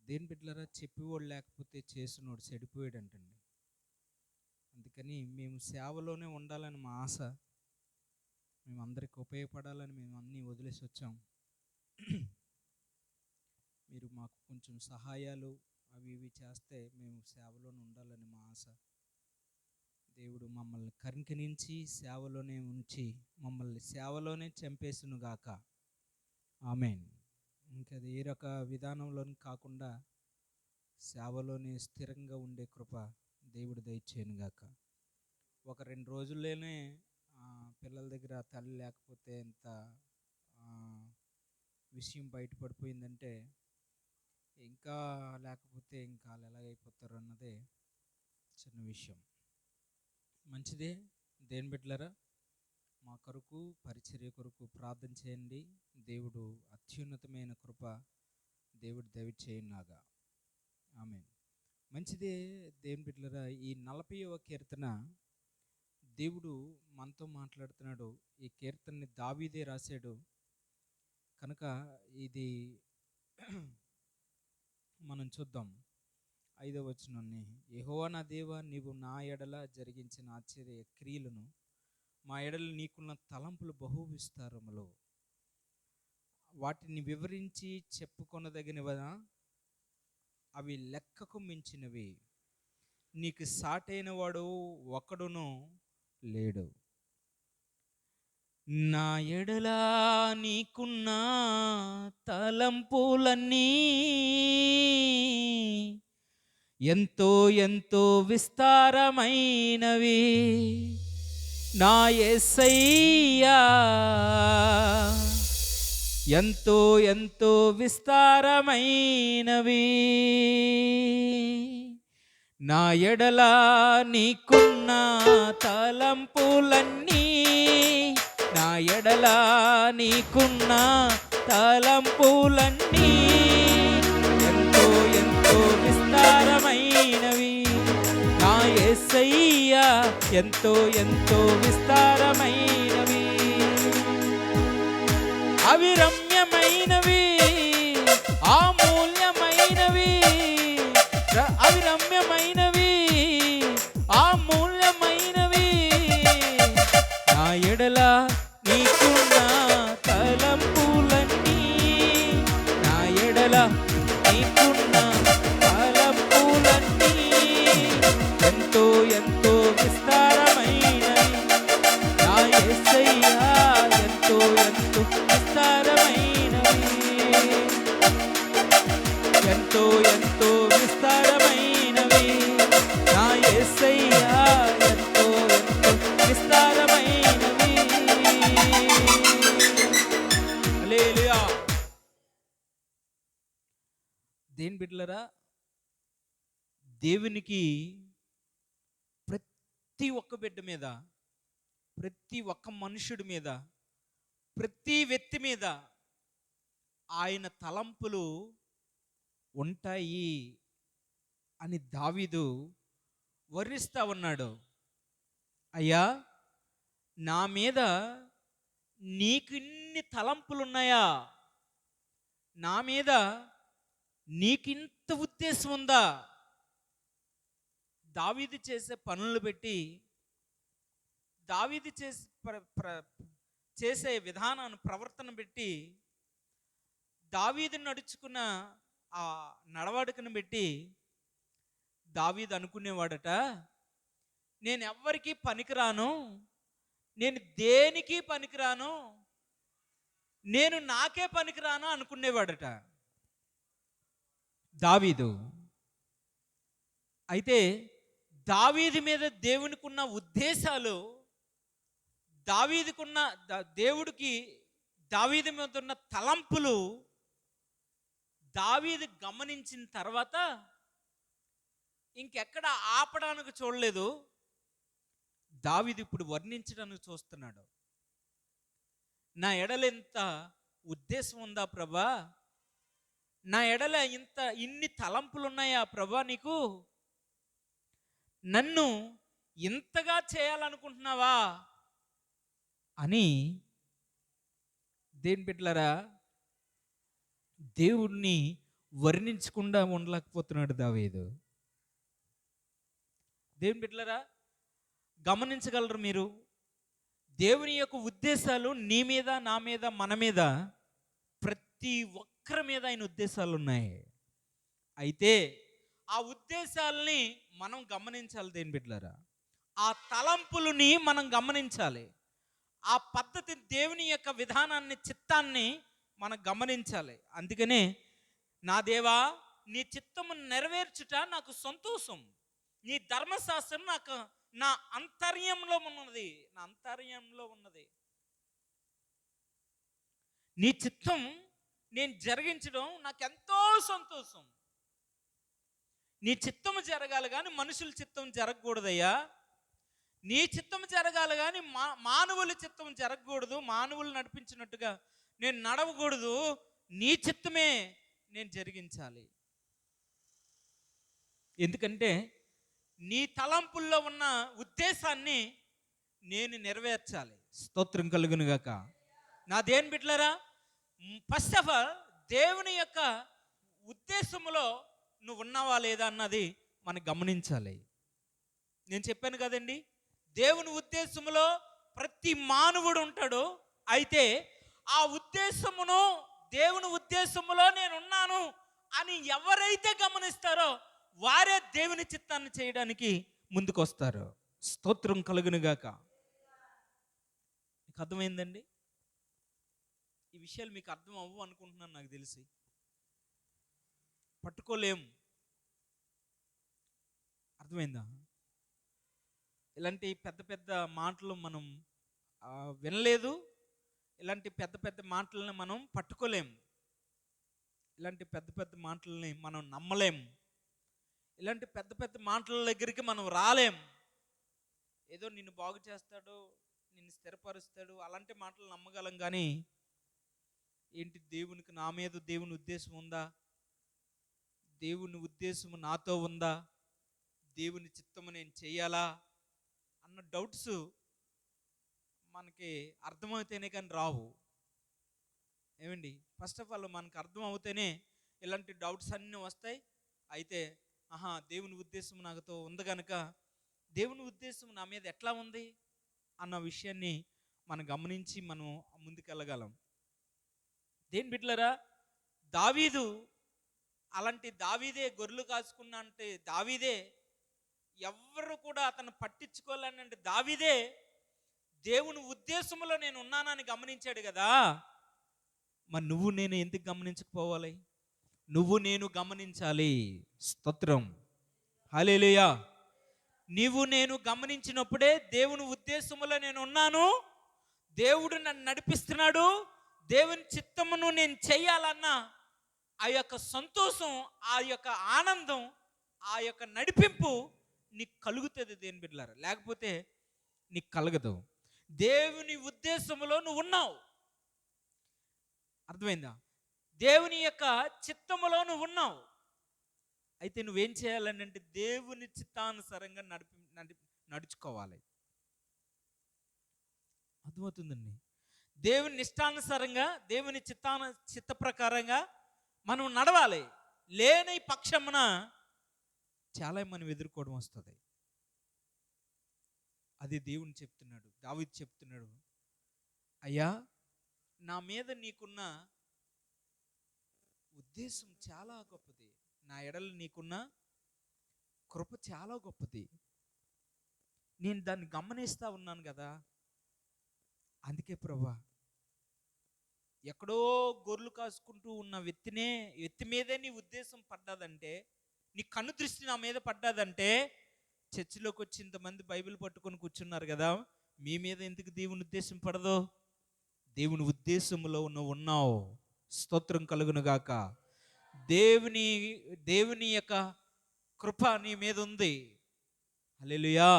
దేని బిడ్డలారా, చెప్పేవాడు లేకపోతే చేసినోడు చెడిపోయాడంటండి. అందుకని మేము సేవలోనే ఉండాలని మా ఆశ. మేము అందరికి ఉపయోగపడాలని మేము అన్నీ వదిలేసి వచ్చాం. మీరు మాకు కొంచెం సహాయాలు అవి ఇవి చేస్తే మేము సేవలోనే ఉండాలని మా ఆశ. దేవుడు మమ్మల్ని కనికరించి సేవలోనే ఉంచి మమ్మల్ని సేవలోనే చంపేసునుగాక. ఆమేన్. ఇంకా అది ఏ రక విధానంలోని కాకుండా సేవలోనే స్థిరంగా ఉండే కృప దేవుడు దయచేయనుగాక. ఒక 2 రోజుల్లోనే పిల్లల దగ్గర తల్లి లేకపోతే ఎంత విషయం బయటపడిపోయిందంటే, ఇంకా లేకపోతే ఇంకా వాళ్ళు ఎలాగైపోతారు అన్నదే చిన్న విషయం. మంచిదే దేని బిడ్డలారా, మా కొరకు పరిచర్య కొరకు ప్రార్థన చేయండి. దేవుడు అత్యున్నతమైన కృప దేవుడు దయచేయునుగాక. ఆమేన్. మంచిదే దేవుని బిడ్డలారా, ఈ 40వ కీర్తన దేవుడు మనతో మాట్లాడుతున్నాడు. ఈ కీర్తనని దావీదే రాశాడు కనుక ఇది మనం చూద్దాం. 5వ వచనాన్ని, యెహోవా నా దేవా, నీవు నా ఎడల జరిగించిన ఆశ్చర్య క్రియలను, మా ఎడల నీకున్న తలంపులు బహు విస్తారములు, వాటిని వివరించి చెప్పుకొనదగినవా, అవి లెక్కకు మించినవి, నీకు సాటైన వాడు ఒకడును లేడు. నా ఎడల నీకున్న తలంపులన్నీ ఎంతో ఎంతో విస్తారమైనవి, నా యేసయ్యా ఎంతో ఎంతో విస్తారమైనవి. నా ఎడల నీకున్న తలంపులన్నీ, నా ఎడల నీకున్న తలంపులన్నీ ఎంతో ఎంతో విస్తారమైనవి, నా యేసయ్యా ఎంతో ఎంతో విస్తారమైనవి. అవి రమ్యమైనవి, అమూల్యమైనవి, అవి రమ్యమైనవి, అమూల్యమైనవి. నా ఎడల నీకున్న తలంపులన్నీ, నా ఎడల నీకున్న తలంపులన్నీ ఎంతో ఎంతో విస్తారమైనవి, నా యేసయ్యా ఎంతో ఎంతో విస్తారమైనవి, ఎంతో ఎంతో విస్తారమైనవి, నా యేసయ్యా ఎంతో ఎంతో విస్తారమైనవి. హల్లెలూయా. దేని బిడ్డలారా, దేవునికి ప్రతి ఒక్క బిడ్డ మీద, ప్రతి ఒక్క మనుషుడి మీద, ప్రతి వ్యక్తి మీద ఆయన తలంపులు ఉంటాయి అని దావీదు వర్ణిస్తా ఉన్నాడు. అయ్యా, నా మీద నీకు ఇన్ని తలంపులున్నాయా, నా మీద నీకింత ఉద్దేశం ఉందా? దావీదు చేసే పనులు పెట్టి, దావీదు చేసే విధానాన్ని ప్రవర్తన పెట్టి, దావీదు నడుచుకున్న ఆ నడవడికను బట్టి దావీదు అనుకునేవాడట, నేను ఎవ్వరికీ పనికిరాను, నేను దేనికి పనికిరాను, నేను నాకే పనికిరాను అనుకునేవాడట దావీదు. అయితే దావీదు మీద దేవునికున్న ఉద్దేశాలు, దేవుడికి దావీదు మీద ఉన్న తలంపులు దావీదు గమనించిన తర్వాత ఇంకెక్కడ ఆపడానికి చూడలేదు. దావీదు ఇప్పుడు వర్ణించడానికి చూస్తున్నాడు. నా ఎడల ఎంత ఉద్దేశం ఉందా ప్రభా, నా ఎడల ఇన్ని తలంపులు ఉన్నాయా ప్రభా నీకు, నన్ను ఇంతగా చేయాలనుకుంటున్నావా అని దేని బిడ్డలారా దేవుణ్ణి వర్ణించకుండా ఉండలేకపోతున్నాడు దావీదు. దేవుని బిడ్డలారా, గమనించగలరు మీరు, దేవుని యొక్క ఉద్దేశాలు నీ మీద, నా మీద, మన మీద, ప్రతి ఒక్కరి మీద ఆయన ఉద్దేశాలు ఉన్నాయి. అయితే ఆ ఉద్దేశాలని మనం గమనించాలి. దేవుని బిడ్డలారా, ఆ తలంపులని మనం గమనించాలి. ఆ పద్ధతి, దేవుని యొక్క విధానాన్ని, చిత్తాన్ని మనం గమనించాలి. అందుకనే నా దేవా, నీ చిత్తము నెరవేర్చుట నాకు సంతోషం, నీ ధర్మశాస్త్రం నాకు నా అంతర్యంలో ఉన్నది, నా అంతర్యంలో ఉన్నది. నీ చిత్తం నేను జరిగించడం నాకెంతో సంతోషం. నీ చిత్తము జరగాలి కానీ మనుషుల చిత్తం జరగకూడదయ్యా. నీ చిత్తం జరగాలి కానీ మానవుల చిత్తం జరగకూడదు. మానవులు నడిపించినట్టుగా నేను నడవకూడదు. నీ చిత్తమే నేను జరిగించాలి. ఎందుకంటే నీ తలంపుల్లో ఉన్న ఉద్దేశాన్ని నేను నెరవేర్చాలి. స్తోత్రం కలుగునుగాక. నా దేని బిడ్డలారా, ఫస్ట్ ఆఫ్ ఆల్ దేవుని యొక్క ఉద్దేశములో నువ్వు ఉన్నావా లేదా అన్నది మనం గమనించాలి. నేను చెప్పాను కదండి, దేవుని ఉద్దేశములో ప్రతి మానవుడు ఉంటాడు. అయితే ఆ ఉద్దేశమును, దేవుని ఉద్దేశములో నేను ఉన్నాను అని ఎవరైతే గమనిస్తారో వారే దేవుని చిత్తాన్ని చేయడానికి ముందుకొస్తారు. స్తోత్రం కలుగునుగాక. మీకు అర్థమైందండి? ఈ విషయాలు మీకు అర్థం అవ్వు అనుకుంటున్నాను. నాకు తెలిసి పట్టుకోలేము. అర్థమైందా? ఇలాంటి పెద్ద పెద్ద మాటలు మనం వినలేదు. ఇలాంటి పెద్ద పెద్ద మాటలని మనం పట్టుకోలేము. ఇలాంటి పెద్ద పెద్ద మాటలని మనం నమ్మలేము. ఇలాంటి పెద్ద పెద్ద మాటల దగ్గరికి మనం రాలేం. ఏదో నిన్ను బాగు చేస్తాడు, నిన్ను స్థిరపరుస్తాడు, అలాంటి మాటలు నమ్మగలం. కానీ ఏంటి, దేవునికి నా మీద దేవుని ఉద్దేశం ఉందా, దేవుని ఉద్దేశం నాతో ఉందా, దేవుని చిత్తము నేను చేయాలా అన్న డౌట్స్ మనకి అర్థమవుతేనే కానీ రావు. ఏమండి? ఫస్ట్ ఆఫ్ ఆల్ మనకు అర్థం అవుతేనే ఇలాంటి డౌట్స్ అన్నీ వస్తాయి. అయితే దేవుని ఉద్దేశం నాతో ఉంది కనుక దేవుని ఉద్దేశం నా మీద ఎట్లా ఉంది అన్న విషయాన్ని మనం గమనించి మనం ముందుకెళ్ళగలం. దేని బిడ్డలారా, దావీదు అలాంటి దావీదే గొర్రెలు కాసుకున్నా అంటే దావీదే, ఎవరు కూడా అతను పట్టించుకోలేనంటే దావీదే దేవుని ఉద్దేశంలో నేను ఉన్నానని గమనించాడు కదా. మరి నువ్వు నేను ఎందుకు గమనించకపోవాలి? నువ్వు నేను గమనించాలి. స్తోత్రం, హల్లెలూయా. నీవు నేను గమనించినప్పుడే దేవుని ఉద్దేశంలో నేను ఉన్నాను, దేవుడు నన్ను నడిపిస్తున్నాడు, దేవుని చిత్తమును నేను చెయ్యాలన్న ఆ యొక్క సంతోషం, ఆ యొక్క ఆనందం, ఆ యొక్క నడిపింపు నీకు కలుగుతుంది. దేని బిడ్డలారా, లేకపోతే నీకు కలగదు. దేవుని ఉద్దేశంలో నువ్వు ఉన్నావు. అర్థమైందా? దేవుని యొక్క చిత్తములో నువ్వు ఉన్నావు. అయితే నువ్వేం చేయాలని అంటే దేవుని చిత్తానుసారంగా నడుచుకోవాలి. అర్థమవుతుందండి? దేవుని ఇష్టానుసారంగా, దేవుని చిత్త ప్రకారంగా మనం నడవాలి. లేని పక్షమున చాలా మనం ఎదుర్కోవడం వస్తుంది. అది దేవుని చెప్తున్నాడు, దావీదు చెప్తున్నాడు, అయ్యా నా మీద నీకున్న ఉద్దేశం చాలా గొప్పది, నా ఎడల నీకున్న కృప చాలా గొప్పది, నేను దాన్ని గమనిస్తూ ఉన్నాను కదా. అందుకే ప్రభువా, ఎక్కడో గొర్రెలు కాసుకుంటూ ఉన్న వ్యక్తి మీదే నీ ఉద్దేశం పడ్డదంటే, నీ కన్ను దృష్టి నా మీద పడ్డదంటే, చర్చిలోకి వచ్చి ఇంతమంది బైబిల్ పట్టుకొని కూర్చున్నారు కదా, మీ మీద ఎందుకు దేవుని ఉద్దేశం పడదో? దేవుని ఉద్దేశంలో ఉన్నావు. స్తోత్రం కలుగునుగాక. దేవుని యొక్క కృప నీ మీద ఉంది. హల్లెలూయా,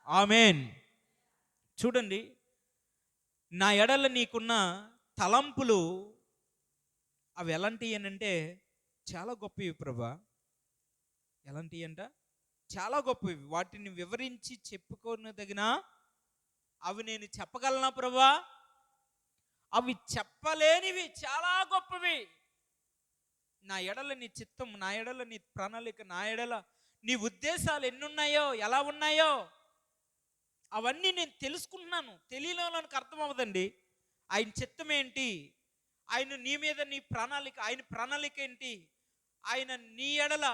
ఆమేన్. చూడండి, నా ఎడల నీకున్న తలంపులు అవి ఎలాంటివి అంటే చాలా గొప్పవి ప్రభా. ఎలాంటివి అంట? చాలా గొప్పవి. వాటిని వివరించి చెప్పుకోదగిన అవి నేను చెప్పగలనా ప్రభా? అవి చెప్పలేనివి, చాలా గొప్పవి. నా ఎడల నీ చిత్తం, నా ఎడల నీ ప్రణాళిక, నా ఎడల నీ ఉద్దేశాలు ఎన్నున్నాయో, ఎలా ఉన్నాయో అవన్నీ నేను తెలుసుకుంటున్నాను. తెలియలోనికి అర్థం అవ్వదండి. ఆయన చిత్తం ఏంటి, ఆయన నీ మీద నీ ప్రణాళిక, ఆయన ప్రణాళిక ఏంటి, ఆయన నీ ఎడల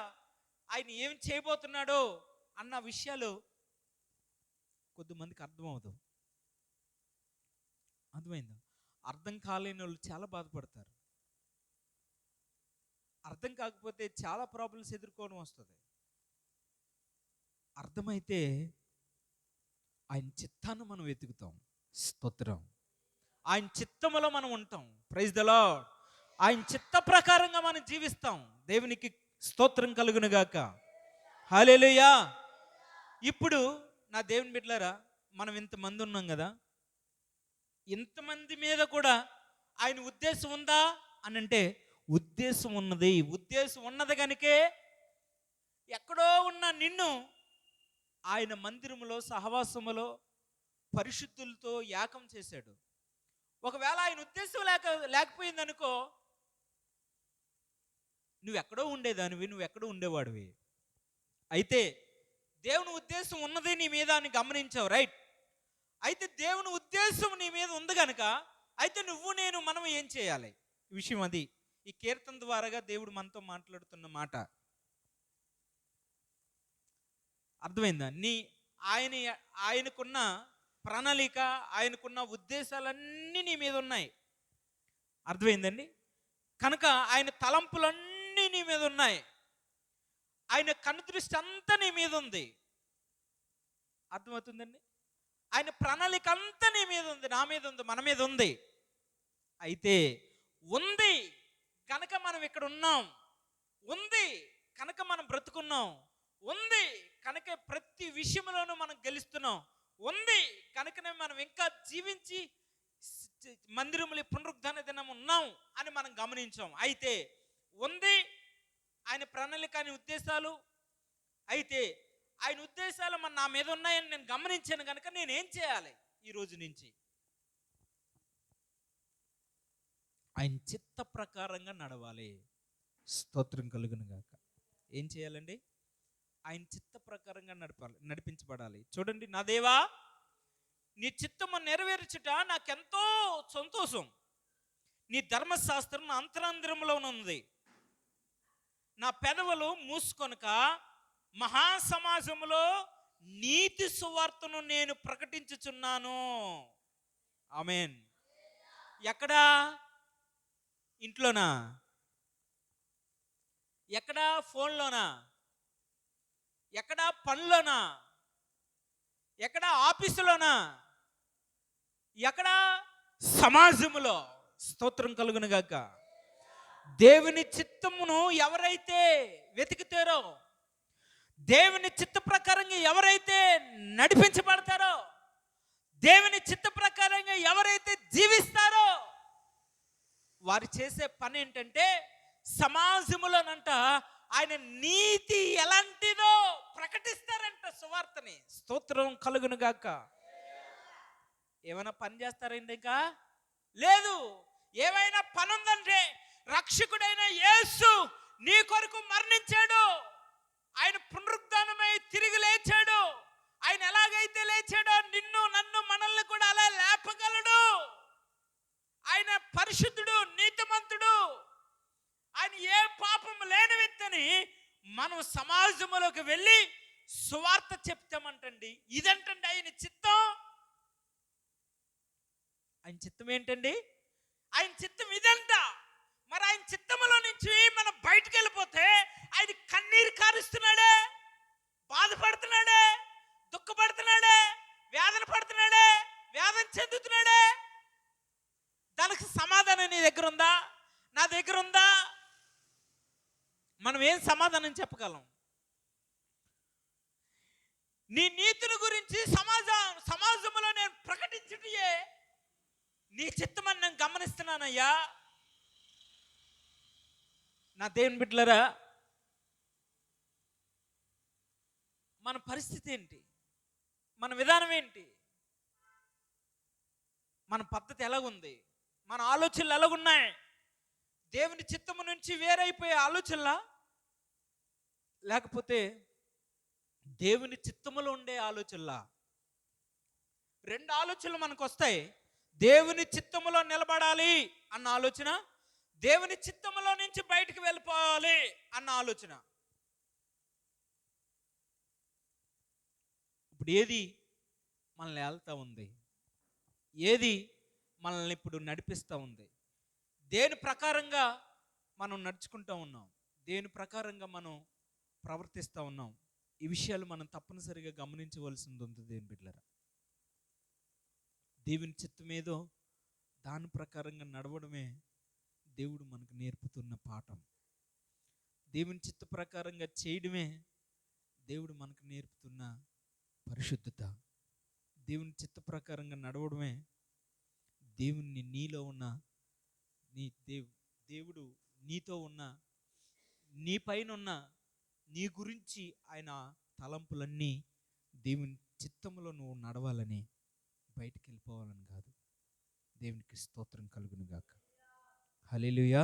ఆయన ఏం చేయబోతున్నాడో అన్న విషయాలు కొద్దిమందికి అర్థం అవ్వదు. అర్థమైందా? అర్థం కాలేని వాళ్ళు చాలా బాధపడతారు. అర్థం కాకపోతే చాలా ప్రాబ్లమ్స్ ఎదుర్కోవడం వస్తుంది. అర్థమైతే ఆయన చిత్తాన్ని మనం వెతుకుతాం. స్తోత్రం. ఆయన చిత్తములో మనం ఉంటాం. Praise the Lord. ఆయన చిత్త ప్రకారంగా మనం జీవిస్తాం. దేవునికి స్తోత్రం కలుగును గాక. హల్లెలూయా. ఇప్పుడు నా దేవుని బిడ్డలారా, మనం ఇంతమంది ఉన్నాం కదా, ఇంతమంది మీద కూడా ఆయన ఉద్దేశం ఉందా అని అంటే ఉద్దేశం ఉన్నది. ఉద్దేశం ఉన్నది కనుకే ఎక్కడో ఉన్న నిన్ను ఆయన మందిరములో, సహవాసములో పరిశుద్ధులతో ఏకం చేశాడు. ఒకవేళ ఆయన ఉద్దేశం లేకపోయిందనుకో, నువ్వెక్కడో ఉండేదానివి, నువ్వెక్కడో ఉండేవాడివి. అయితే దేవుని ఉద్దేశం ఉన్నది నీ మీద అని గమనించావు, రైట్? అయితే దేవుని ఉద్దేశం నీ మీద ఉంది కనుక, అయితే నువ్వు నేను మనం ఏం చేయాలి విషయం అది. ఈ కీర్తన ద్వారాగా దేవుడు మనతో మాట్లాడుతున్న మాట అర్థమైందా? ఆయనకున్న ప్రణాళిక, ఆయనకున్న ఉద్దేశాలన్నీ నీ మీద ఉన్నాయి. అర్థమైందండి? కనుక ఆయన తలంపులన్నీ నీ మీద ఉన్నాయి. ఆయన కనుదృష్టి అంతా నీ మీద ఉంది. అర్థమవుతుందండి? ఆయన ప్రణాళిక అంతా నీ మీద ఉంది, నా మీద ఉంది, మన మీద ఉంది. అయితే ఉంది కనుక మనం ఇక్కడ ఉన్నాం, ఉంది కనుక మనం బ్రతుకున్నాం, ఉంది కనుక ప్రతి విషయంలోనూ మనం గెలుస్తున్నాం, ఉంది కనుకనే మనం ఇంకా జీవించి మందిరములు పునరుద్ధాన దినం ఉన్నాం అని మనం గమనించాం. అయితే ఉంది ఆయన ప్రణాళిక, ఆయన ఉద్దేశాలు. అయితే ఆయన ఉద్దేశాలు నా మీద ఉన్నాయని నేను గమనించాను కనుక నేనేం చేయాలి ఈ రోజు నుంచి? ఆయన చిత్త ప్రకారంగా నడవాలి. స్తోత్రం కలుగును గాక. ఏం చేయాలండి? ఆయన చిత్త ప్రకారంగా నడిపించబడాలి. చూడండి, నా దేవా నీ చిత్తము నెరవేర్చుట నాకెంతో సంతోషం. నీ ధర్మశాస్త్రం నా అంతరంధ్రములో ఉంది. నా పెదవులు మూసుకొనక మహాసమాజములో నీతి సువార్తను నేను ప్రకటించుచున్నాను. ఆమేన్. ఎక్కడా? ఇంట్లోనా? ఎక్కడా? ఫోన్లోనా? ఎక్కడా? పనిలోనా? ఎక్కడా? ఆఫీసులోనా? ఎక్కడా? సమాజములో. స్తోత్రం కలుగును గాక. దేవుని చిత్తమును ఎవరైతే వెతుకుతారో, దేవుని చిత్త ప్రకారంగా ఎవరైతే నడిపించబడతారో, దేవుని చిత్త ప్రకారంగా ఎవరైతే జీవిస్తారో, వారు చేసే పని ఏంటంటే సమాజములోనంట ఆయన నీతి ఎలాంటిదో ప్రకటిస్తారంట, సువార్తని. స్తోత్రం కలుగును గాక. ఏమైనా పని చేస్తారండి? ఇంకా లేదు. ఏమైనా పని ఉందంటే రక్షకుడైన యేసు నీ కొరకు మరణించాడు, ఆయన పునరుద్ధానమై తిరిగి లేచాడు. ఆయన ఎలాగైతే లేచాడో నిన్ను, నన్ను, మనల్ని కూడా అలా లేపగలడు. ఆయన పరిశుద్ధుడు, నీతిమంతుడు. ఆయన ఏ పాపం లేని వ్యక్తిని మనం సమాజంలోకి వెళ్ళి సువార్త చెప్తామంటండి. ఇదంటండి ఆయన చిత్తం. ఆయన చిత్తం ఏంటండి? ఆయన చిత్తం ఇదంట. మరి ఆయన చిత్తములో నుంచి మనం బయటకు వెళ్ళిపోతే ఆయన కన్నీరు కారుస్తున్నాడే, బాధపడుతున్నాడే, దుఃఖపడుతున్నాడే, వేదన పడుతున్నాడే, వేదన చెందుతున్నాడే. దానికి సమాధానం నీ దగ్గర ఉందా? నా దగ్గర ఉందా? మనం ఏం సమాధానం చెప్పగలం? నీ నీతిని గురించి సమాజంలో నేను ప్రకటించుటే నీ చిత్తమని నేను గమనిస్తున్నానయ్యా. నా దేవుని బిడ్డలారా, మన పరిస్థితి ఏంటి? మన విధానం ఏంటి? మన పద్ధతి ఎలాగుంది? మన ఆలోచనలు ఎలాగున్నాయి? దేవుని చిత్తము నుంచి వేరైపోయే ఆలోచనలా, లేకపోతే దేవుని చిత్తములో ఉండే ఆలోచనలా? రెండు ఆలోచనలు మనకు వస్తాయి. దేవుని చిత్తములో నిలబడాలి అన్న ఆలోచన, దేవుని చిత్తములో నుంచి బయటికి వెళ్ళిపోవాలి అన్న ఆలోచన. ఇప్పుడు ఏది మనల్ని ఏళ్తా ఉంది? ఏది మనల్ని ఇప్పుడు నడిపిస్తూ ఉంది? దేని ప్రకారంగా మనం నడుచుకుంటూ ఉన్నాం? దేని ప్రకారంగా మనం ప్రవర్తిస్తూ ఉన్నాం? ఈ విషయాలు మనం తప్పనిసరిగా గమనించవలసింది ఉంది దేవుని బిడ్డలారా. దేవుని చిత్తం ఏదో దాని ప్రకారంగా నడవడమే దేవుడు మనకు నేర్పుతున్న పాఠం. దేవుని చిత్త ప్రకారంగా చేయడమే దేవుడు మనకు నేర్పుతున్న పరిశుద్ధత. దేవుని చిత్త ప్రకారంగా నడవడమే దేవుని నీలో ఉన్న దేవుడు నీతో ఉన్న, నీ పైన ఉన్న, నీ గురించి ఆయన తలంపులన్నీ దేవుని చిత్తములో నువ్వు నడవాలని, బయటికి వెళ్ళిపోవాలని కాదు. దేవునికి స్తోత్రం కలుగును గాక. హల్లెలూయా.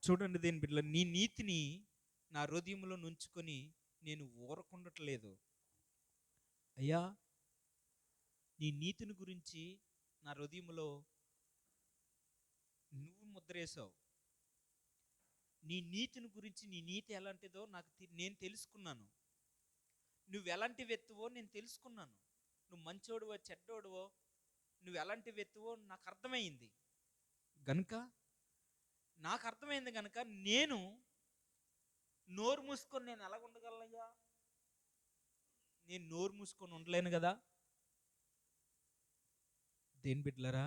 చూడండి దేని బిడ్డల, నీ నీతిని నా హృదయంలో నుంచుకొని నేను ఊరకుండట్లేదు అయ్యా. నీ నీతిని గురించి నా హృదయంలో నువ్వు ముద్రేసావు. నీ నీతిని గురించి, నీ నీతి ఎలాంటిదో నేను తెలుసుకున్నాను. నువ్వు ఎలాంటి వ్యక్తివో నేను తెలుసుకున్నాను. నువ్వు మంచోడువో చెడ్డోడువో, నువ్వు ఎలాంటి వ్యక్తివో నాకు అర్థమైంది గనుక, నేను నోరు మూసుకొని నేను ఎలా ఉండగలనయ్యా? నేను నోరు మూసుకొని ఉండలేను కదా. దేని బిడ్డలారా,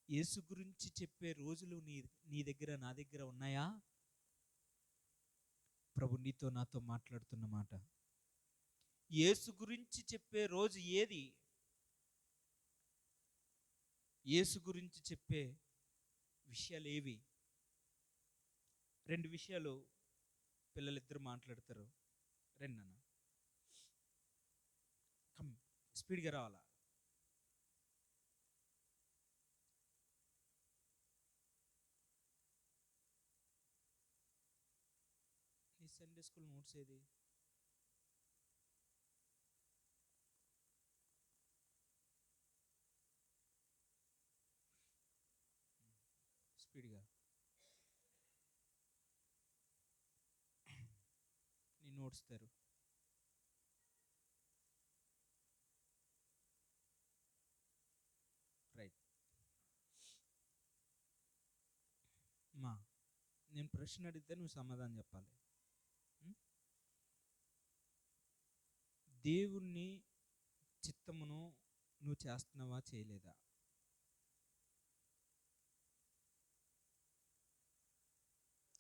యేసు గురించి చెప్పే రోజులు నీ దగ్గర, నా దగ్గర ఉన్నాయా? ప్రభు నీతో నాతో మాట్లాడుతున్న మాట, యేసు గురించి చెప్పే రోజు ఏది? యేసు గురించి చెప్పే విషయాలు ఏవి? రెండు విషయాలు పిల్లలిద్దరు మాట్లాడతారు. రెండు అన్న స్పీడ్గా రావాలా? నీ సండే స్కూల్ నోట్స్ ఏది? స్పీడ్గా నీ నోట్స్ తెరు. రైట్ మా, నేను ప్రశ్న అడిగితే నువ్వు సమాధానం చెప్పాలి. దేవుణ్ణి చిత్తమును నువ్వు చేస్తున్నావా, చేయలేదా?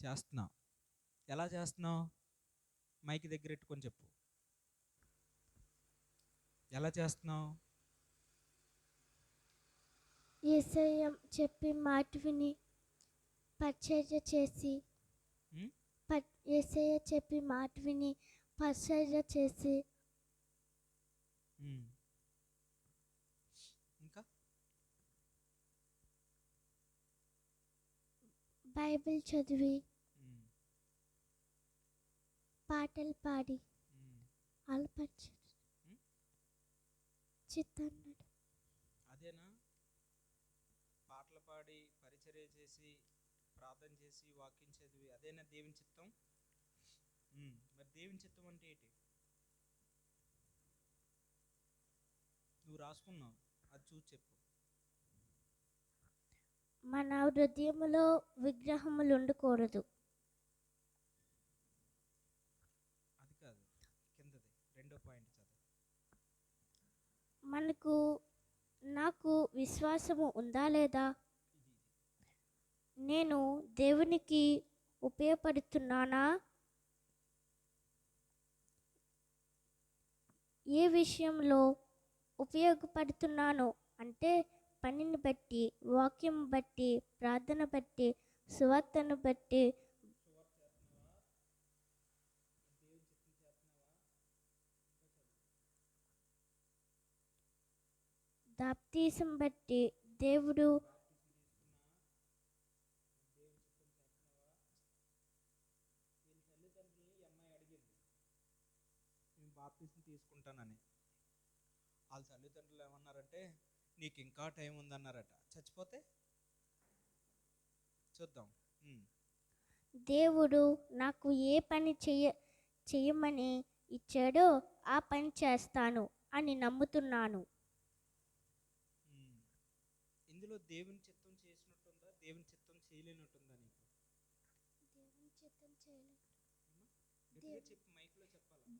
చేస్తున్నావు. ఎలా చేస్తున్నావు? మైక్ దగ్గర పెట్టుకొని చెప్పు. ఎలా చేస్తున్నావు? యేసయ్య చెప్పి మాట విని పరిచర్య చేసి, యేసయ్య చెప్పి మాట విని పరిచర్య చేసి, ఇంకా బైబిల్ చదివి, పాటలు పాడి ఆలపరిచారు చిత్తన్నాడు. అదేనా? పాటలు పాడి పరిచర్య చేసి ప్రార్థన చేసి వాక్యం చదివి అదేనా దేవుని చిత్తం? మరి దేవుని చిత్తం అంటే ఏంటి? నువ్వు రాసుకున్నావు, అది చూసి చెప్పు. మన హృదయములో విగ్రహములు ఉండకూడదు. అది కాదు, కిందది రెండో పాయింట్ చదువు. నాకు విశ్వాసము ఉందా లేదా? నేను దేవునికి ఉపయోగపడుతున్నానా? ఏ విషయంలో ఉపయోగపడుతున్నాను అంటే పనిని బట్టి, వాక్యం బట్టి, ప్రార్థన బట్టి, సువార్తను బట్టి, బాప్తిసం బట్టి, దేవుడు బాప్తిసం తీసుకుంటానని. వాళ్ళ తల్లిదండ్రులు ఏమన్నారంటే నీకు ఇంకా టైం ఉందన్నారట. చచ్చిపోతే చూద్దాం. దేవుడు నాకు ఏ పని చేయమని ఇచ్చాడో ఆ పని చేస్తాను అని నమ్ముతున్నాను. ఇందులో దేవుని చిత్తం చేసినట్టుందా, దేవుని చిత్తం చేయలేనట్టుందా నీకు?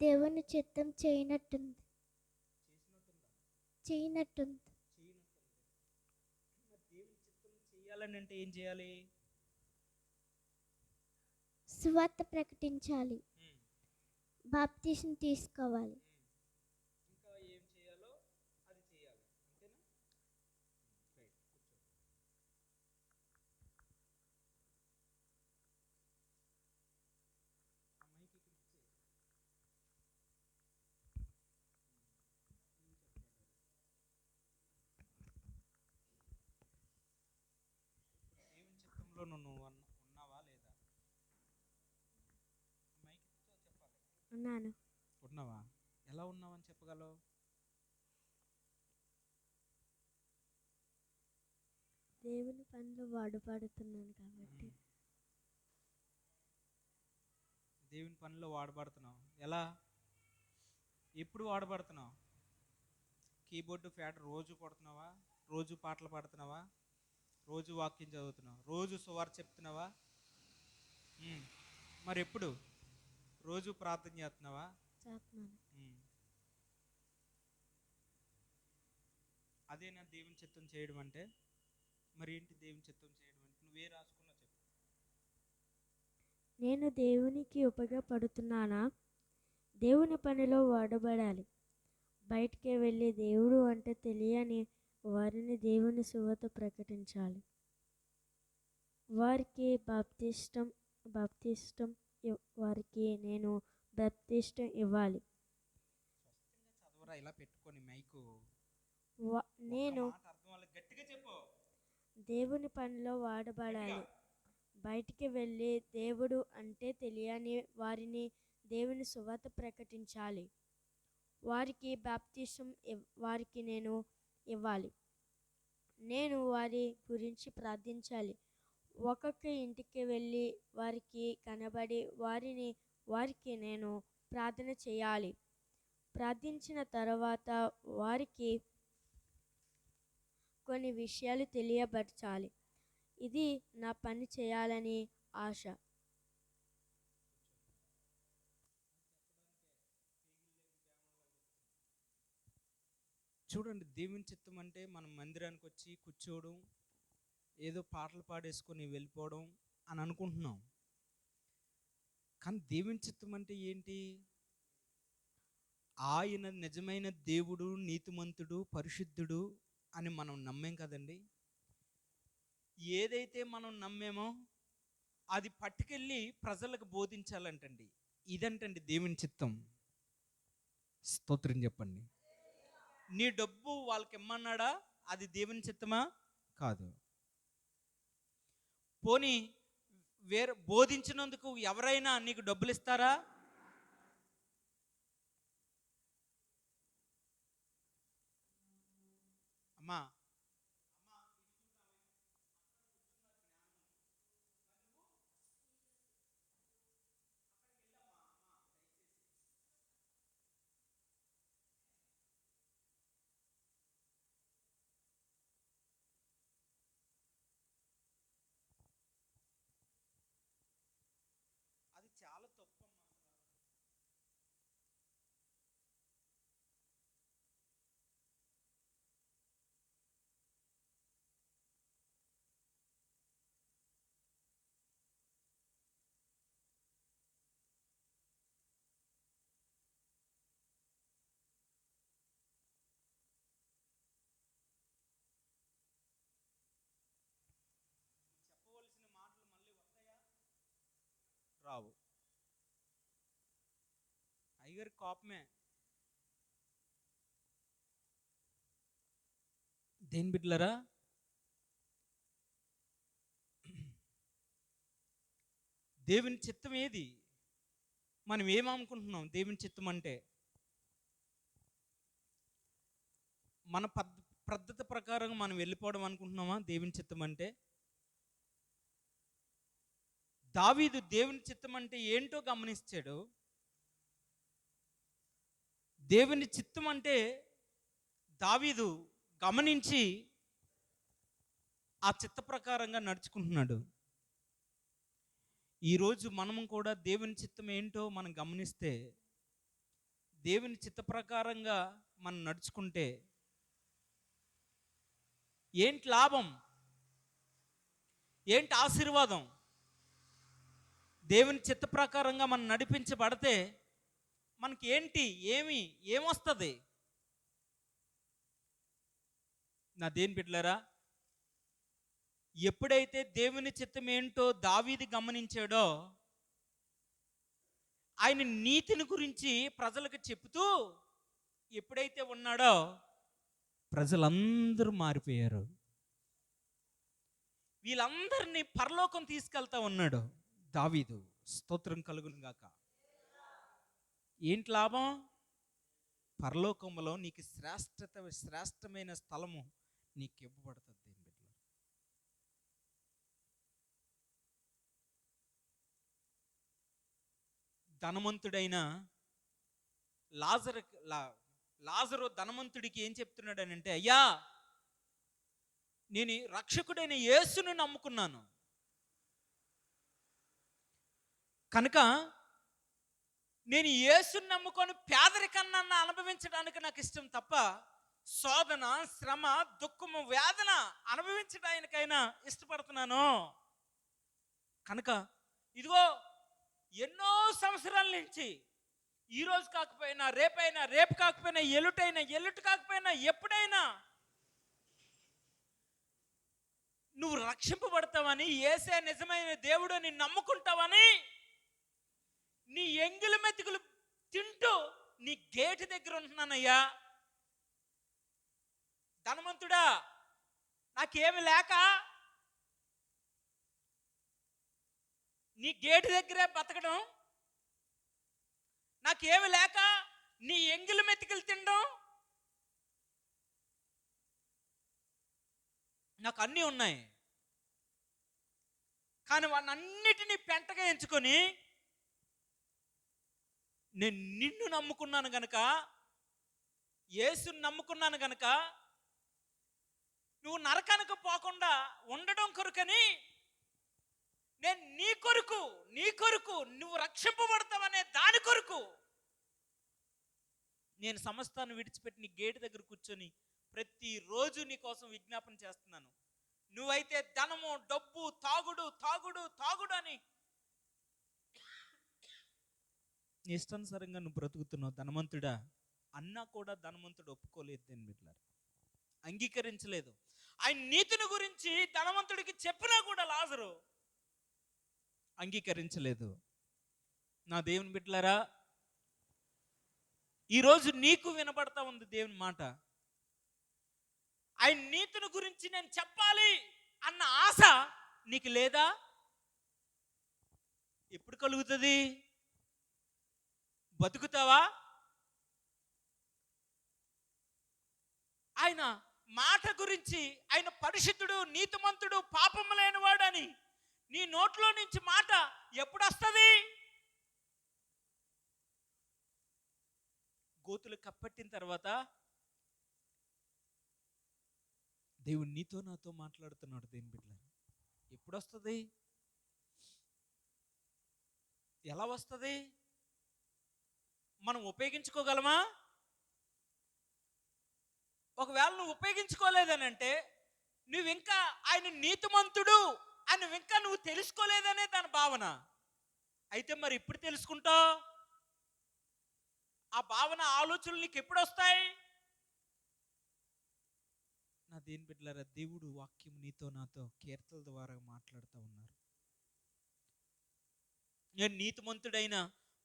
దేవుని చిత్తం చేయనట్టుంది. చేయనట్టుంది. దేవుని చిత్తం చేయాలని అంటే ఏం చేయాలి? సువార్త ప్రకటించాలి, బాప్తిసం తీసుకోవాలి. ఇంకా ఏం చేయాలో అది చేయాలి, అంతేనా? రైట్, కూర్చో. ఆ మైక్ ఇక్కడ ఇచ్చే. దేవుని చిత్తంలో నువ్వు ఉన్నావా లేదా? మైక్ ఇచ్చో చెప్పాలి. ఉన్నాను. ఉన్నావా? ఎలా ఉన్నావని చెప్పగలవు? దేవుని పనిలో వాడబడుతున్నాను కాబట్టి. దేవుని పనిలో వాడబడుతున్నావు. ఎలా? ఎప్పుడు వాడబడుతున్నావు? కీబోర్డు ప్యాడ్ రోజు కొడుతున్నావా? రోజు పాటలు పాడుతున్నావా? రోజు వాక్యం చదువుతున్నావా? రోజు సువార్త చెప్తున్నావా? మరి ఎప్పుడు? రోజు ప్రార్థన చేస్తున్నావా? అదేనా దేవుని చిత్తం చేయడం అంటే? మరి ఏంటి దేవుని చిత్తం చేయడం అంటే? నువ్వే రాసుకున్నావు చెప్పు. నేను దేవునికి ఉపయోగపడుతున్నానా? దేవుని పనిలో వాడబడాలి. బయటికి వెళ్ళి దేవుడు అంటే తెలియని వారిని దేవుని సువార్త ప్రకటించాలి. వారికి బాప్తిస్టం వారికి నేను బాప్తిస్టం ఇవ్వాలి. చదవరా ఇలా పెట్టుకొని మైకు. నేను గట్టిగా చెప్పు. దేవుని పనిలో వాడబడాలి. బయటికి వెళ్ళి దేవుడు అంటే తెలియని వారిని దేవుని సువార్త ప్రకటించాలి. వారికి బాప్తిసం వారికి నేను ఇవ్వాలి. నేను వారి గురించి ప్రార్థించాలి. ఒక్కొక్క ఇంటికి వెళ్ళి వారికి కనబడి వారికి నేను ప్రార్థన చేయాలి. ప్రార్థించిన తర్వాత వారికి కొన్ని విషయాలు తెలియపరచాలి. ఇది నా పని చేయాలని ఆశ. చూడండి, దేవుని చిత్తం అంటే మనం మందిరానికి వచ్చి కూర్చోవడం, ఏదో పాటలు పాడేసుకొని వెళ్ళిపోవడం అని అనుకుంటున్నాం. కానీ దేవుని చిత్తం అంటే ఏంటి? ఆయన నిజమైన దేవుడు, నీతిమంతుడు, పరిశుద్ధుడు అని మనం నమ్మేం కదండి. ఏదైతే మనం నమ్మేమో అది పట్టుకెళ్ళి ప్రజలకు బోధించాలంటండి. ఇదంటండి దేవుని చిత్తం. స్తోత్రం చెప్పండి. నీ డబ్బు వాళ్ళకి ఇమ్మన్నాడా? అది దేవుని చిత్తమా? కాదు. పోనీ వేరే బోధించినందుకు ఎవరైనా నీకు డబ్బులు ఇస్తారా? అమ్మా, అది చాలా తప్పు. చెప్పవలసిన మాటలు మళ్ళీ వస్తాయా? రావు. అయ్యగారి కోపమే. దేని బిడ్డలరా? దేవుని చిత్తం ఏది? మనం ఏమనుకుంటున్నాం దేవుని చిత్తం అంటే? మన పద్ధతి ప్రకారం మనం వెళ్ళిపోవడం అనుకుంటున్నామా దేవుని చిత్తం అంటే? దావీదు దేవుని చిత్తం అంటే ఏంటో గమనించాడు. దేవుని చిత్తం అంటే దావీదు గమనించి ఆ చిత్త ప్రకారంగా నడుచుకుంటున్నాడు. ఈరోజు మనము కూడా దేవుని చిత్తం ఏంటో మనం గమనిస్తే, దేవుని చిత్త ప్రకారంగా మనం నడుచుకుంటే ఏంటి లాభం, ఏంటి ఆశీర్వాదం? దేవుని చిత్త ప్రకారంగా మనం నడిపించబడితే మనకి ఏంటి, ఏమొస్తుంది? నా దేని బిడ్డలారా, ఎప్పుడైతే దేవుని చిత్తం ఏంటో దావీదు గమనించాడో, ఆయన నీతిని గురించి ప్రజలకు చెప్తూ ఎప్పుడైతే ఉన్నాడో ప్రజలందరూ మారిపోయారు. వీళ్ళందరినీ పరలోకం తీసుకెళ్తా ఉన్నాడు దావీదు. స్తోత్రం కలుగును గాక. ఏంటి లాభం? పరలోకంలో నీకు శ్రేష్టమైన స్థలము నీకు ఇవ్వబడుతుంది. ధనవంతుడైన లాజరు ధనవంతుడికి ఏం చెప్తున్నాడనంటే, అయ్యా, నేను రక్షకుడైన యేసుని నమ్ముకున్నాను కనుక నేను యేసుని నమ్ముకొని పేదరికాన్ని అనుభవించడానికి నాకు ఇష్టం తప్ప శోధన, శ్రమ, దుఃఖము, వేదన అనుభవించడానికైనా ఇష్టపడుతున్నాను. కనుక ఇదిగో ఎన్నో సంవత్సరాల నుంచి, ఈరోజు కాకపోయినా రేపైనా, రేపు కాకపోయినా ఎల్లుటి కాకపోయినా ఎప్పుడైనా నువ్వు రక్షింపబడతావని, యేసే నిజమైన దేవుడు అని నమ్ముకుంటావని నీ ఎంగిలి మెతుకులు తింటూ నీ గేటు దగ్గర ఉంటున్నానయ్యా. ధనవంతుడా, నాకేమి లేక నీ గేటు దగ్గరే బతకడం, నాకేమి లేక నీ ఎంగిలి మెతుకులు తినడం, నాకు అన్నీ ఉన్నాయి. కానీ వాటన్నిటినీ పెంటగా ఎంచుకొని నేను నిన్ను నమ్ముకున్నాను గనక, యేసుని నమ్ముకున్నాను గనక, నువ్వు నరకానికి పోకుండా ఉండడం కొరకని నేను నీ కొరకు నువ్వు రక్షింపబడతావనే దాని కొరకు నేను సమస్తాన్ని విడిచిపెట్టి నీ గేటు దగ్గర కూర్చొని ప్రతిరోజు నీ కోసం విజ్ఞాపన చేస్తున్నాను. నువ్వైతే ధనము, డబ్బు, తాగుడు అని నీ ఇష్టానుసారంగా నువ్వు బ్రతుకుతున్నావు. ధనవంతుడా అన్నా కూడా ధనవంతుడు ఒప్పుకోలేదు, దేని బిడ్డలారా, అంగీకరించలేదు. ఆయన నీతిని గురించి ధనవంతుడికి చెప్పినా కూడా లాజరు అంగీకరించలేదు. నా దేవుని బిడ్డలారా, ఈరోజు నీకు వినబడతా ఉంది దేవుని మాట. ఆయన నీతిని గురించి నేను చెప్పాలి అన్న ఆశ నీకు లేదా? ఎప్పుడు కలుగుతుంది? బతుకుతావా? ఆయన మాట గురించి, ఆయన పరిశుద్ధుడు, నీతిమంతుడు, పాపము లేనివాడని నీ నోట్లో నుంచి మాట ఎప్పుడు వస్తుంది? గోతులు కప్పట్టిన తర్వాత దేవుడు నీతో నాతో మాట్లాడుతున్నాడు. దేని బిడ్డ ఎప్పుడు వస్తుంది? ఎలా వస్తుంది? మనం ఉపయోగించుకోగలమా? ఒకవేళ నువ్వు ఉపయోగించుకోలేదనంటే నువ్వు ఇంకా ఆయన నీతిమంతుడు అని ఇంకా నువ్వు తెలుసుకోలేదనే దాని భావన. అయితే మరి ఎప్పుడు తెలుసుకుంటావు? ఆ భావన, ఆలోచనలు నీకు ఎప్పుడు వస్తాయి? నా దేని బిడ్డలారా, దేవుడు వాక్యం నీతో నాతో కీర్తనల ద్వారా మాట్లాడుతూ ఉన్నారు. నేను నీతిమంతుడైన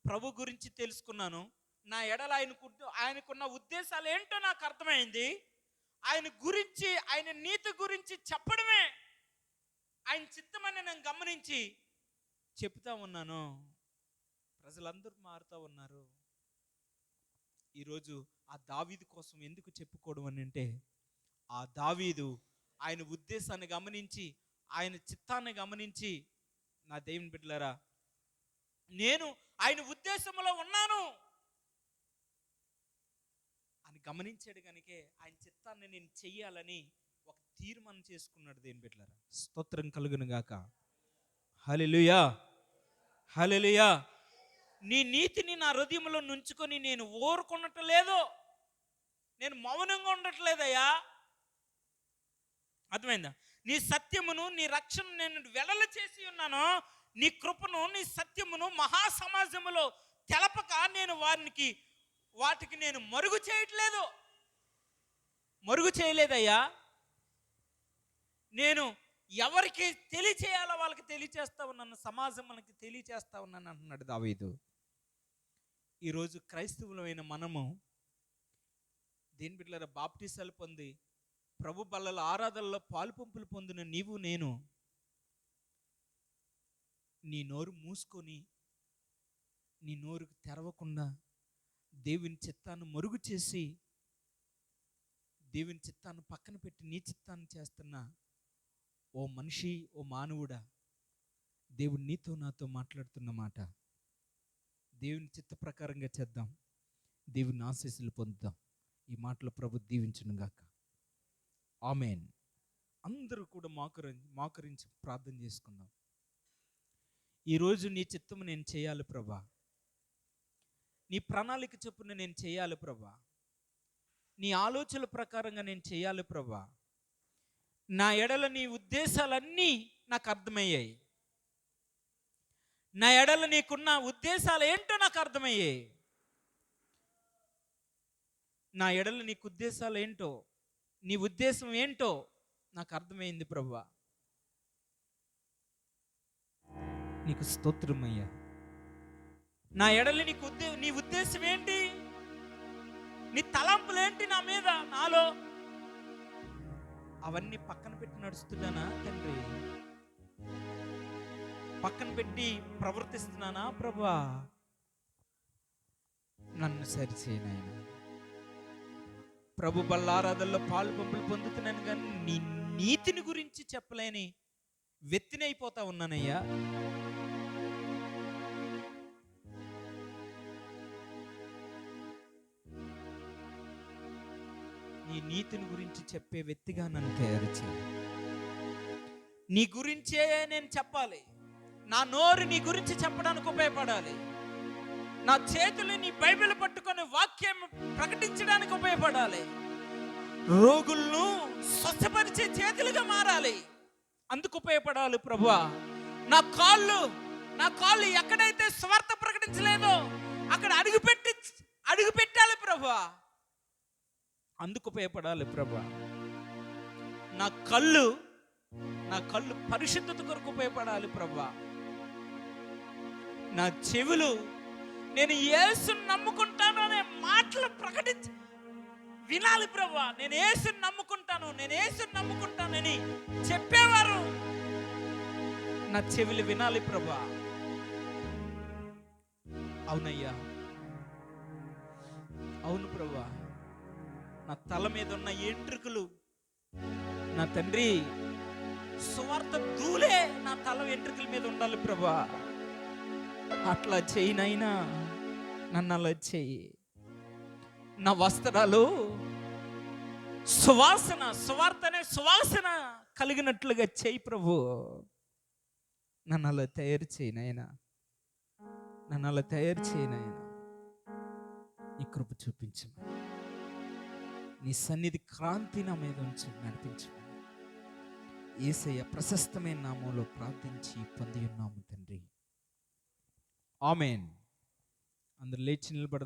ప్రభు గురించి తెలుసుకున్నాను. నా ఎడల ఆయనకున్న ఉద్దేశాలు ఏంటో నాకు అర్థమైంది. ఆయన గురించి, ఆయన నీతి గురించి చెప్పడమే ఆయన చిత్తమని నేను గమనించి చెప్తా ఉన్నాను. ప్రజలందరూ మారుతూ ఉన్నారు. ఈరోజు ఆ దావీదు కోసం ఎందుకు చెప్పుకోవడం అని అంటే, ఆ దావీదు ఆయన ఉద్దేశాన్ని గమనించి, ఆయన చిత్తాన్ని గమనించి, నా దేవుని బిడ్డలారా, నేను ఆయన ఉద్దేశంలో ఉన్నాను అని గమనించాడు కనుకే ఆయన చిత్తాన్ని నేను చెయ్యాలని ఒక తీర్మానం చేసుకున్నాడు. దేవుని బిడ్డలారా, స్తోత్రం కలుగును గాక. హల్లెలూయా, హల్లెలూయా. నీ నీతిని నా హృదయంలో నుంచుకొని నేను ఊరుకున్నట్లేదు, నేను మౌనంగా ఉండట్లేదయ్యా. అర్థమైందా? నీ సత్యమును నీ రక్షణ నేను వెడల చేసి ఉన్నాను. నీ కృపను నీ సత్యమును మహాసమాజములో తెలపక నేను వాటికి నేను మరుగు చేయట్లేదు, మరుగు చేయలేదయ్యా. నేను ఎవరికి తెలియచేయాలో వాళ్ళకి తెలియచేస్తా ఉన్నాను, సమాజం మనకి తెలియచేస్తా ఉన్నాను అంటున్నాడు దావీదు. ఈరోజు క్రైస్తవులమైన మనము దేని బిడ్డలారా, బాప్టిసాలు పొంది ప్రభు బల్లల ఆరాధనలో పాలు పంపులు పొందిన నీవు నేను నీ నోరు మూసుకొని, నీ నోరుకు తెరవకుండా దేవుని చిత్తాన్ని మరుగు చేసి, దేవుని చిత్తాన్ని పక్కన పెట్టి నీ చిత్తాన్ని చేస్తున్నా ఓ మనిషి, ఓ మానవుడా, దేవుడు నీతో నాతో మాట్లాడుతున్న మాట. దేవుని చిత్త ప్రకారంగా చేద్దాం, దేవుని ఆశీస్సులు పొందుదాం. ఈ మాటలో ప్రభు దీవించును గాక. ఆమేన్. అందరూ కూడా మోకరించి ప్రార్థన చేసుకుందాం. ఈరోజు నీ చిత్తము నేను చేయాలి ప్రభా, నీ ప్రణాళిక చొప్పున నేను చేయాలి ప్రభా, నీ ఆలోచనల ప్రకారంగా నేను చేయాలి ప్రభా. నా ఎడల నీ ఉద్దేశాలన్నీ నాకు అర్థమయ్యాయి, నా ఎడల నీకున్న ఉద్దేశాలు ఏంటో నాకు అర్థమయ్యాయి. నా ఎడల నీకు ఉద్దేశాలు ఏంటో, నీ ఉద్దేశం ఏంటో నాకు అర్థమైంది ప్రభువా. నీకు స్తోత్రమయ్యా. నా ఎడల నీ ఉద్దేశం ఏంటి, నీ తలంపులు ఏంటి నా మీద, నాలో, అవన్నీ పక్కన పెట్టి నడుస్తున్నానా తండ్రి? పక్కన పెట్టి ప్రవర్తిస్తున్నానా ప్రభువా? నన్ను సరిచేయి నాయనా. ప్రభు బల్లారాధనలో పాలు పంపులు పొందుతున్నాను కానీ నీ నీతిని గురించి చెప్పలేని వెత్తినైపోతా ఉన్నానయ్యా. నీ నీతిని గురించి చెప్పే వ్యక్తిగా నన్ను తయారు చేయి. నీ గురించే నేను చెప్పాలి, నా నోరు నీ గురించి చెప్పడానికి ఉపయోగపడాలి, నా చేతులు నీ బైబిల్ పట్టుకొని వాక్యం ప్రకటించడానికి ఉపయోగపడాలి, రోగులను స్వస్థపరిచే చేతులుగా మారాలి, అందుకు ఉపయోగపడాలి ప్రభువా. నా కాళ్ళు ఎక్కడైతే స్వార్థ ప్రకటించలేదో అక్కడ అడుగు పెట్టాలి ప్రభువా, అందుకు ఉపయోగపడాలి ప్రభువా. నా కళ్ళు పరిశుద్ధత కొరకు ఉపయోగపడాలి ప్రభువా. నా చెవులు నేను యేసుని నమ్ముకుంటాను అనే మాటలు వినాలి ప్రభువా. నేను యేసుని నమ్ముకుంటానని చెప్పేవారు నా చెవులు వినాలి ప్రభువా. అవునయ్యా, అవును ప్రభువా. నా తల మీద ఉన్న ఎంట్రుకలు నా తండ్రి సువార్త ధూళే నా తల వెంట్రుకల మీద ఉండాలి ప్రభువా. అట్లా చేయనైనా నన్ను అలా చేయి. నా వస్త్రాలు సువాసన కలిగినట్లుగా చేయి ప్రభు. నన్ను అలా తయారు చేయనైనా, నన్ను అలా తయారు చేయనైనా. నీ కృప చూపించు, నీ సన్నిధి క్రాంతి నా మీద ఉంచి నడిపించు. యేసయ్య ప్రశస్తమైన నామంలో ప్రార్థించి పొంది ఉన్నాము తండ్రి. ఆమేన్. అందరూ లేచి నిలబడ